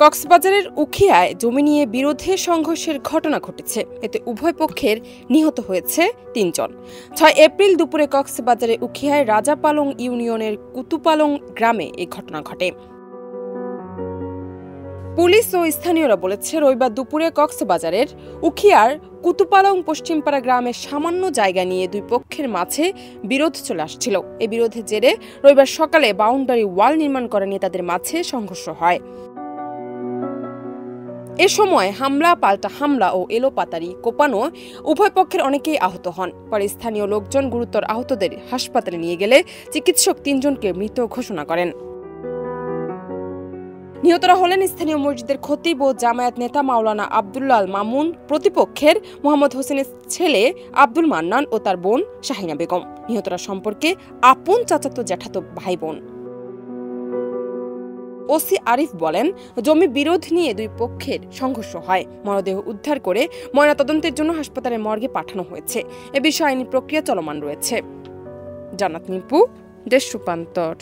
কক্সবাজারের উখিয়ায় জমি নিয়ে বিরোধে সংঘর্ষের ঘটনা ঘটেছে। এতে উভয় পক্ষের নিহত হয়েছে ৩ জন। ৬ এপ্রিল দুপুরে কক্সবাজারের উখিয়ায় রাজাপালং ইউনিয়নের কুতুপালং গ্রামে এই ঘটনা ঘটে। পুলিশ ও স্থানীয়রা বলেছে, রবিবার দুপুরে কক্সবাজারের উখিয়ার কুতুপালং পশ্চিমপাড়া গ্রামের সামান্য জায়গা নিয়ে দুই পক্ষের মাঝে বিরোধ চলে আসছিল। এই বিরোধের জেরে রবিবার সকালে বাউন্ডারি ওয়াল নির্মাণ করা নিয়ে তাদের মাঝে সংঘর্ষ হয়। এ সময় হামলা পাল্টা হামলা ও এলোপাতাড়ি কোপানো উভয় পক্ষের অনেকেই আহত হন। পরে স্থানীয় লোকজন গুরুতর আহতদের হাসপাতালে নিয়ে গেলে চিকিৎসক ৩ জনকে মৃত ঘোষণা করেন। নিহতরা হলেন স্থানীয় মসজিদের খতিব ও জামায়াত নেতা মাওলানা আব্দুল্লাহ আল মামুন, প্রতিপক্ষের মোহাম্মদ হোসেনের ছেলে আব্দুল মান্নান ও তার বোন শাহিনা বেগম। নিহতরা সম্পর্কে আপন চাচাতো জ্যাঠাতো ভাই বোন। ওসি আরিফ বলেন, জমি বিরোধ নিয়ে দুই পক্ষের সংঘর্ষ হয়। মরদেহ উদ্ধার করে ময়নাতদন্তের জন্য হাসপাতালের মর্গে পাঠানো হয়েছে। এ বিষয়ে আইনি প্রক্রিয়া চলমান রয়েছে। জান্নাত নিপু, দেশ রূপান্তর।